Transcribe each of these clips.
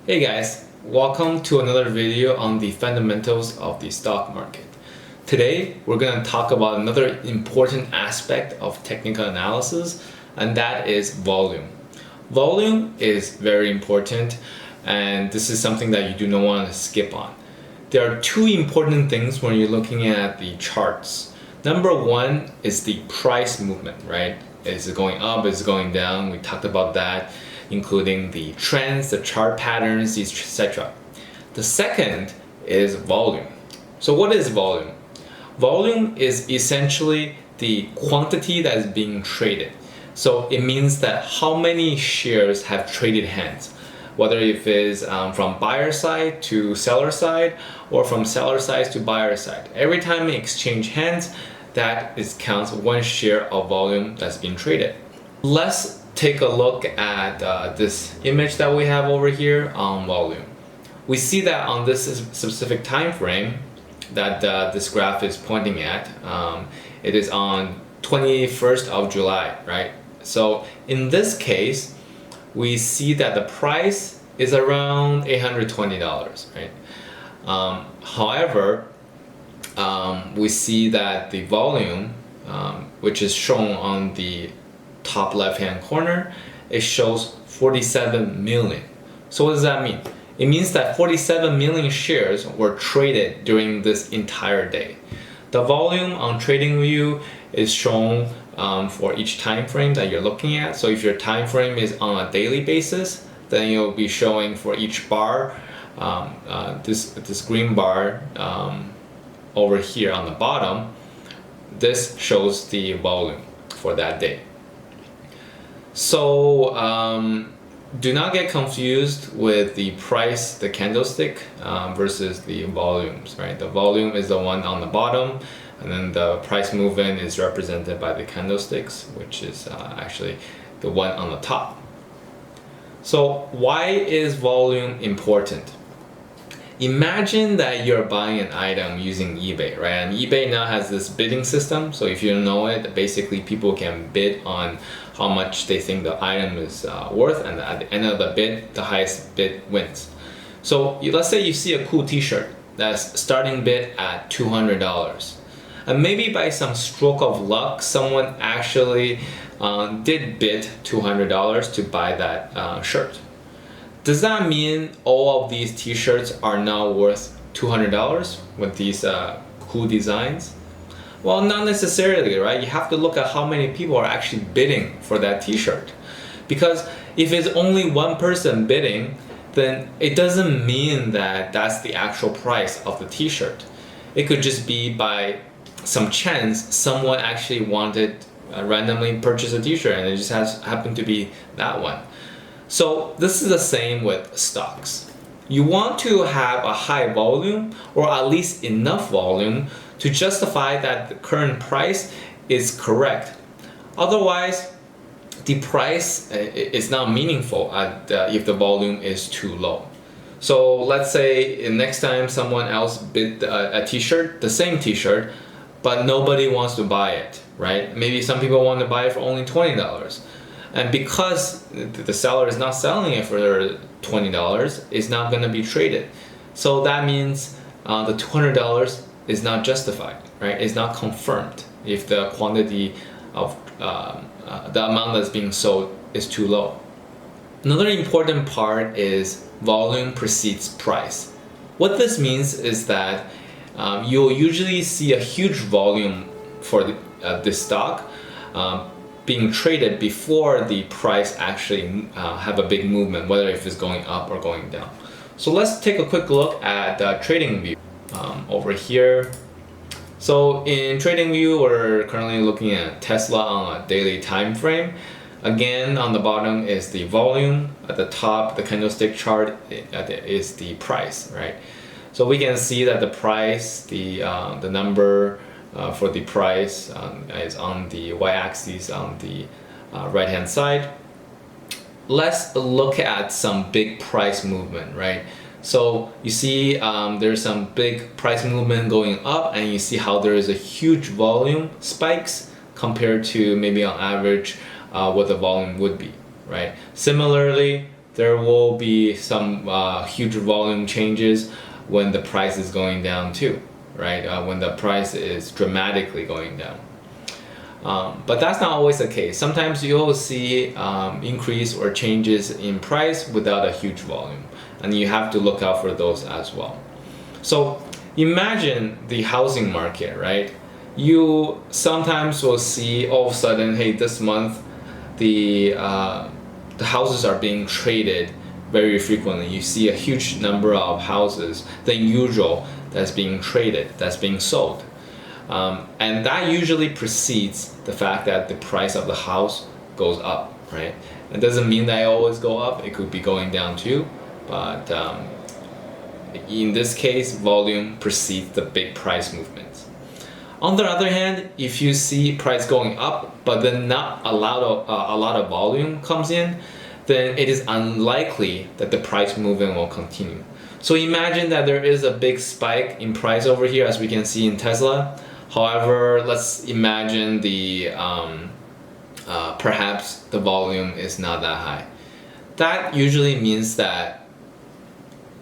Hey guys, welcome to another video on the fundamentals of the stock market. Today we're going to talk about another important aspect of technical analysis, and that is volume. Volume is very important, and this is something that you do not want to skip on. There are two important things when you're looking at the charts. Number one is the price movement, right? Is it going up? Is it going down? We talked about that, including the trends, the chart patterns, etc. The second is volume. So what is volume? Volume is essentially the quantity that is being traded. So it means that how many shares have traded hands, whether if it's from buyer side to seller side or from seller side to buyer side. Every time they exchange hands, that counts one share of volume that's being traded. Let's take a look at this image that we have over here on volume. We see that on this specific time frame that this graph is pointing at, it is on 21st of July, right? So in this case, we see that the price is around $820, right? However, we see that the volume, which is shown on the top left hand corner, it shows 47 million. So what does that mean? It means that 47 million shares were traded during this entire day. The volume on TradingView is shown for each time frame that you're looking at. So if your time frame is on a daily basis, then you'll be showing for each bar, this green bar over here on the bottom, this shows the volume for that day. So do not get confused with the price, the candlestick, versus the volumes, right? The volume is the one on the bottom, and then the price movement is represented by the candlesticks, which is actually the one on the top. So why is volume important? Imagine that you're buying an item using eBay, right? And eBay now has this bidding system. So if you don't know it, basically people can bid on how much they think the item is worth, and at the end of the bid, the highest bid wins. So let's say you see a cool t-shirt that's starting bid at $200. And maybe by some stroke of luck, someone actually did bid $200 to buy that shirt. Does that mean all of these t-shirts are now worth $200 with these cool designs? Well, not necessarily, right? You have to look at how many people are actually bidding for that t-shirt. Because if it's only one person bidding, then it doesn't mean that that's the actual price of the t-shirt. It could just be by some chance someone actually wanted randomly purchase a t-shirt, and it just happened to be that one. So this is the same with stocks. You want to have a high volume, or at least enough volume, to justify that the current price is correct. Otherwise, the price is not meaningful if the volume is too low. So let's say next time someone else bid a t-shirt, the same t-shirt, but nobody wants to buy it, right? Maybe some people want to buy it for only $20. And because the seller is not selling it for $20, it's not going to be traded. So that means the $200 is not justified, right? It's not confirmed if the quantity of the amount that's being sold is too low. Another important part is volume precedes price. What this means is that you'll usually see a huge volume for this stock being traded before the price actually have a big movement, whether if it's going up or going down. So let's take a quick look at TradingView over here. So in TradingView, we're currently looking at Tesla on a daily time frame. Again, on the bottom is the volume. At the top, the candlestick chart is the price, right? So we can see that the price, the number for the price is on the y-axis on the right hand side. Let's look at some big price movement, right? So you see there's some big price movement going up, and you see how there is a huge volume spikes compared to maybe on average what the volume would be, right? Similarly, there will be some huge volume changes when the price is going down too, right? When the price is dramatically going down. But that's not always the case. Sometimes you'll see increase or changes in price without a huge volume, and you have to look out for those as well. So imagine the housing market, right? You sometimes will see all of a sudden, hey, this month the houses are being traded very frequently. You see a huge number of houses than usual that's being traded, that's being sold. And that usually precedes the fact that the price of the house goes up, right? It doesn't mean that it always go up. It could be going down too, but in this case, volume precedes the big price movements. On the other hand, if you see price going up, but then not a lot of volume comes in, then it is unlikely that the price movement will continue. So imagine that there is a big spike in price over here, as we can see in Tesla. However, let's imagine the perhaps the volume is not that high. That usually means that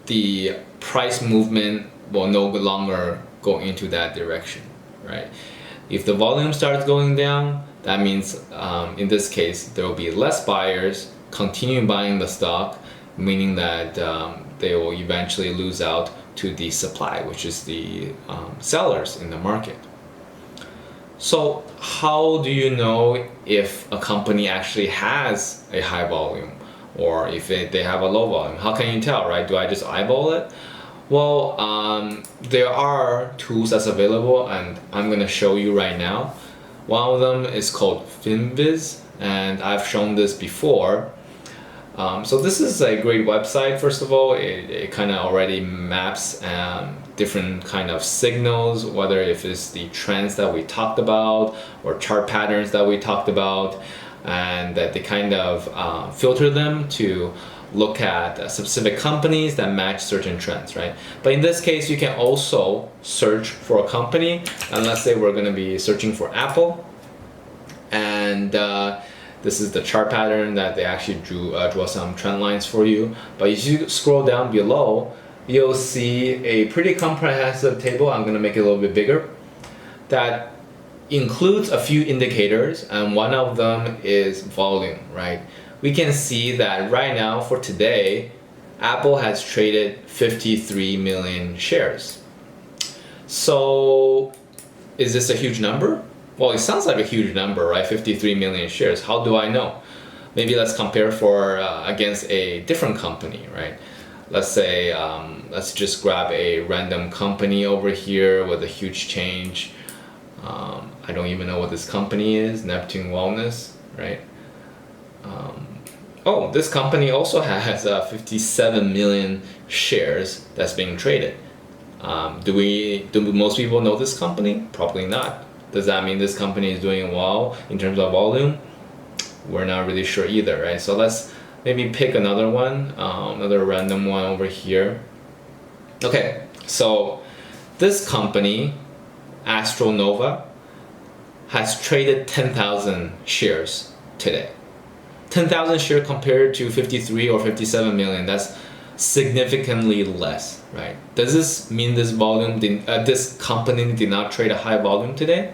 the price movement will no longer go into that direction, right? If the volume starts going down, that means in this case there will be less buyers continue buying the stock, meaning that they will eventually lose out to the supply, which is the sellers in the market. So how do you know if a company actually has a high volume or if they have a low volume? How can you tell, right? Do I just eyeball it? Well, there are tools that's available, and I'm going to show you right now. One of them is called Finviz, and I've shown this before. So this is a great website. First of all, it kind of already maps different kind of signals, whether if it's the trends that we talked about or chart patterns that we talked about, and that they kind of filter them to look at specific companies that match certain trends, right? But in this case, you can also search for a company, and let's say we're going to be searching for Apple, and this is the chart pattern that they actually draw some trend lines for you. But if you scroll down below, you'll see a pretty comprehensive table. I'm going to make it a little bit bigger, that includes a few indicators, and one of them is volume, right? We can see that right now for today, Apple has traded 53 million shares. So is this a huge number? Well, it sounds like a huge number, right? 53 million shares. How do I know? Maybe let's compare against a different company, right? Let's say, let's just grab a random company over here with a huge change. I don't even know what this company is, Neptune Wellness, right? Oh, this company also has 57 million shares that's being traded. Do most people know this company? Probably not. Does that mean this company is doing well in terms of volume? We're not really sure either, right? So let's maybe pick another one, another random one over here. Okay, so this company, Astronova, has traded 10,000 shares today. 10,000 shares compared to 53 or 57 million, that's significantly less, right? Does this mean this company did not trade a high volume today?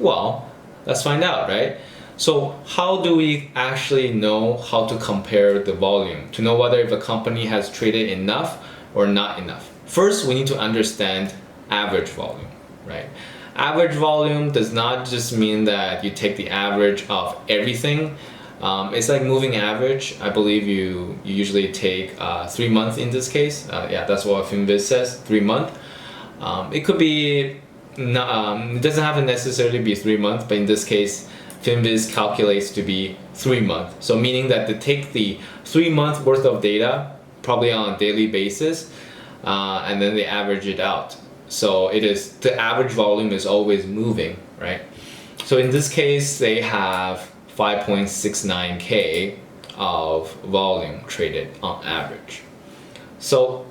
Well, let's find out, right? So how do we actually know how to compare the volume to know whether if a company has traded enough or not enough? First, we need to understand average volume, right? Average volume does not just mean that you take the average of everything. It's like moving average. I believe you usually take 3 months in this case. Yeah, that's what Finviz says, 3 months. It could be, it doesn't have to necessarily be 3 months, but in this case, Finviz calculates to be 3 months. So meaning that they take the 3 month worth of data, probably on a daily basis, and then they average it out. So the average volume is always moving, right? So in this case, they have 5.69K of volume traded on average. So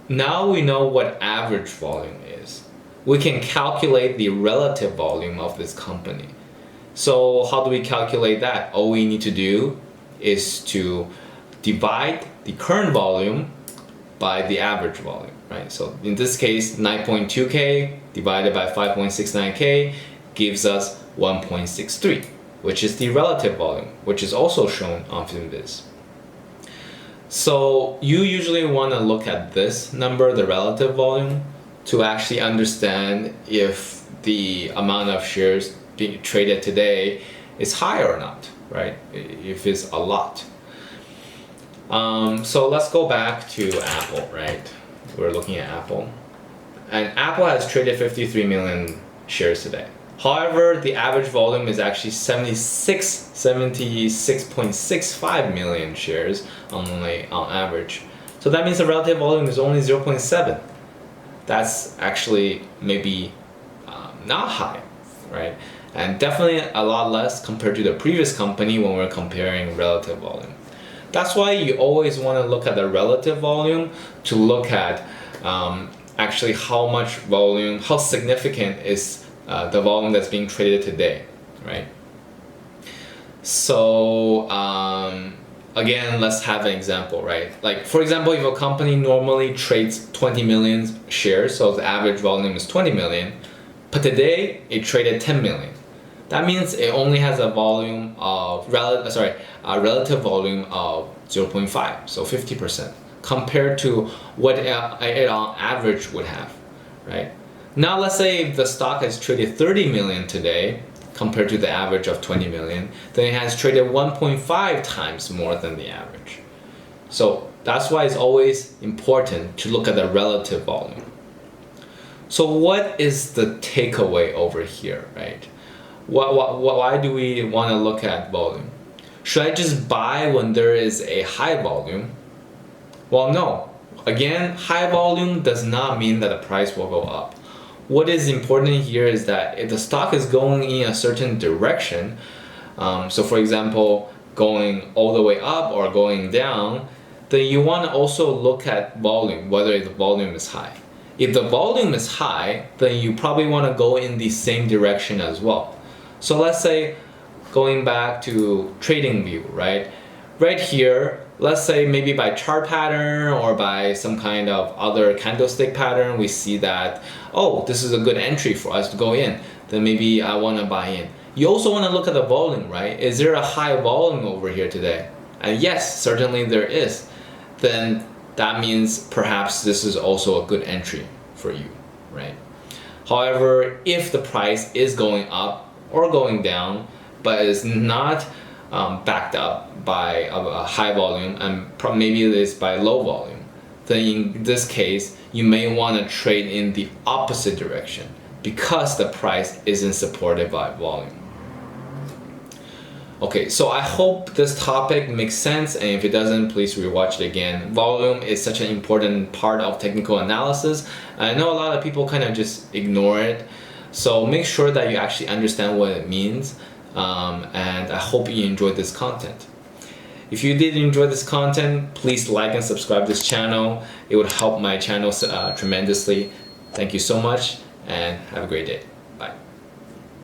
now we know what average volume is. We can calculate the relative volume of this company. So how do we calculate that? All we need to do is to divide the current volume by the average volume, right? So in this case, 9.2K divided by 5.69K gives us 1.63, which is the relative volume, which is also shown on FinViz. So you usually want to look at this number, the relative volume, to actually understand if the amount of shares being traded today is high or not, right? If it's a lot. So let's go back to Apple, right? We're looking at Apple. And Apple has traded 53 million shares today. However, the average volume is actually 76.65 million shares only on average. So that means the relative volume is only 0.7. That's actually maybe not high, right? And definitely a lot less compared to the previous company when we're comparing relative volume. That's why you always want to look at the relative volume to look at actually how much volume, how significant is the volume that's being traded today, right? So again, let's have an example, right? Like for example, if a company normally trades 20 million shares, so the average volume is 20 million, but today it traded 10 million. That means it only has a volume of relative volume of 0.5, so 50%, compared to what it on average would have, right? Now let's say if the stock has traded 30 million today compared to the average of 20 million, then it has traded 1.5 times more than the average. So that's why it's always important to look at the relative volume. So what is the takeaway over here, right? Why do we want to look at volume? Should I just buy when there is a high volume? Well, no. Again, high volume does not mean that the price will go up. What is important here is that if the stock is going in a certain direction, so for example, going all the way up or going down, then you want to also look at volume, whether the volume is high. If the volume is high, then you probably want to go in the same direction as well. So let's say, going back to TradingView, right? Right here, let's say maybe by chart pattern or by some kind of other candlestick pattern, we see that, oh, this is a good entry for us to go in. Then maybe I want to buy in. You also want to look at the volume, right? Is there a high volume over here today? And yes, certainly there is. Then that means perhaps this is also a good entry for you, right? However, if the price is going up or going down, but is not backed up by a high volume and maybe it is by low volume, then in this case, you may want to trade in the opposite direction because the price isn't supported by volume. Okay, so I hope this topic makes sense, and if it doesn't, please rewatch it again. Volume is such an important part of technical analysis. I know a lot of people kind of just ignore it, so make sure that you actually understand what it means, and I hope you enjoyed this content. If you did enjoy this content, please like and subscribe to this channel. It would help my channel tremendously. Thank you so much, and have a great day.